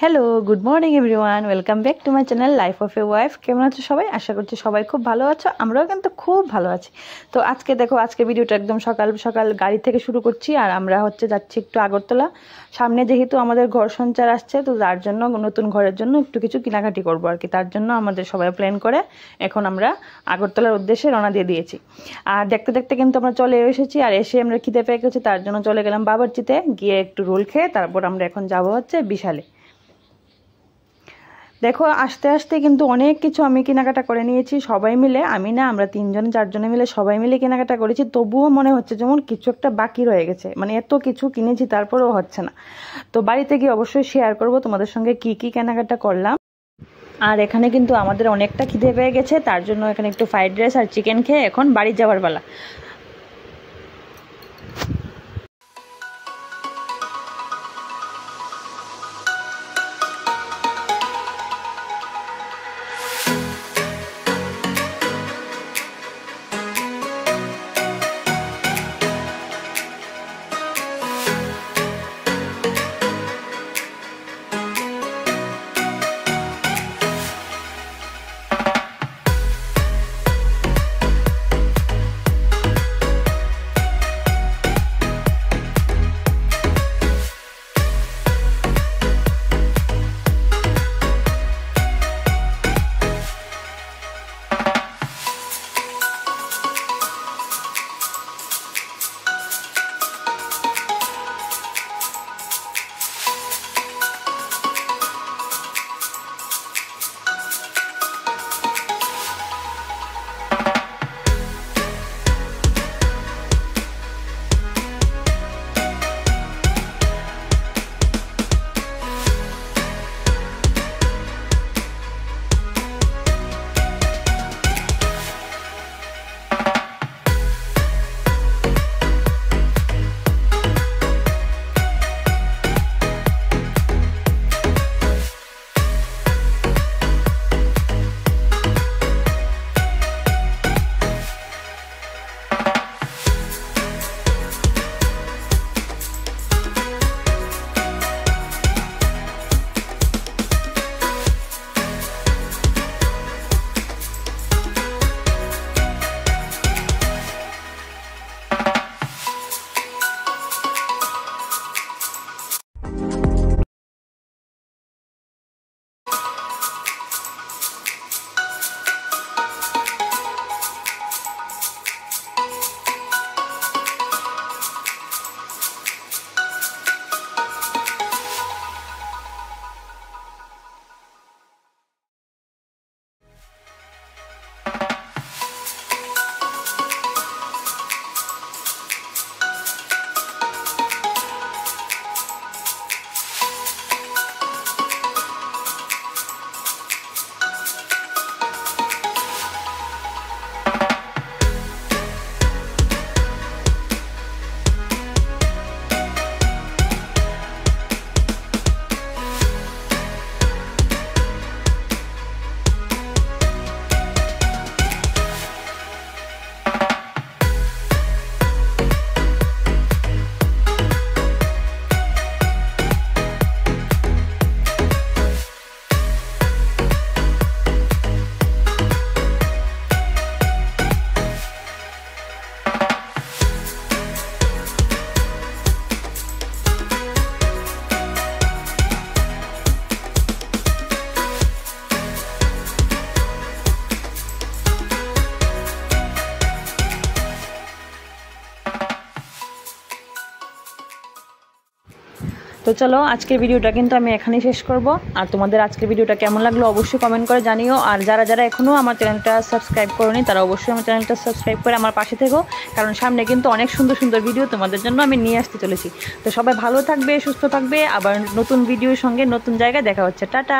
Hello, good morning everyone, welcome back to my channel life of a wife. কেমন আছো সবাই? আশা করছি সবাই খুব ভালো আছো, আমরাও কিন্তু খুব ভালো আছি। তো আজকে দেখো, আজকে ভিডিওটা একদম সকাল সকাল গাড়ি থেকে শুরু করছি। আর আমরা যাচ্ছি একটু আগরতলা। সামনে যেহেতু আমাদের ঘর সঞ্চার আসছে, তো তার জন্য নতুন ঘরের জন্য একটু কিছু কেনাকাটি করবো আর কি। তার জন্য আমাদের সবাই প্ল্যান করে এখন আমরা আগরতলার উদ্দেশ্যে রওনা দিয়ে দিয়েছি। আর দেখতে দেখতে কিন্তু আমরা চলে এসেছি। আর এসে আমরা খিদে পেয়ে গেছি, তার জন্য চলে গেলাম বাবরচিতে, গিয়ে একটু রোল খেয়ে তারপর আমরা এখন যাবো বিশালে। দেখো, আস্তে আস্তে কিন্তু অনেক কিছু আমি কেনাকাটা করে নিয়েছি সবাই মিলে। আমি না, আমরা 3-4 মিলে সবাই মিলে কেনাকাটা করেছি। তবুও মনে হচ্ছে যেমন কিছু একটা বাকি রয়ে গেছে, মানে এত কিছু কিনেছি তারপরেও হচ্ছে না। তো বাড়িতে গিয়ে অবশ্যই শেয়ার করব তোমাদের সঙ্গে কি কি কেনাকাটা করলাম। আর এখানে কিন্তু আমাদের অনেকটা খিদে পেয়ে গেছে, তার জন্য এখানে একটু ফ্রাইড রাইস আর চিকেন খেয়ে এখন বাড়ি যাওয়ার বেলা। তো চলো, আজকের ভিডিওটা কিন্তু আমি এখানেই শেষ করব। আর তোমাদের আজকের ভিডিওটা কেমন লাগলো অবশ্যই কমেন্ট করে জানিও। আর যারা যারা এখনও আমার চ্যানেলটা সাবস্ক্রাইব করোনি, তারা অবশ্যই আমার চ্যানেলটা সাবস্ক্রাইব করে আমার পাশে থেকো, কারণ সামনে কিন্তু অনেক সুন্দর সুন্দর ভিডিও তোমাদের জন্য আমি নিয়ে আসতে চলেছি। তো সবাই ভালো থাকবে, সুস্থ থাকবে, আবার নতুন ভিডিওর সঙ্গে নতুন জায়গায় দেখা হচ্ছে। টাটা।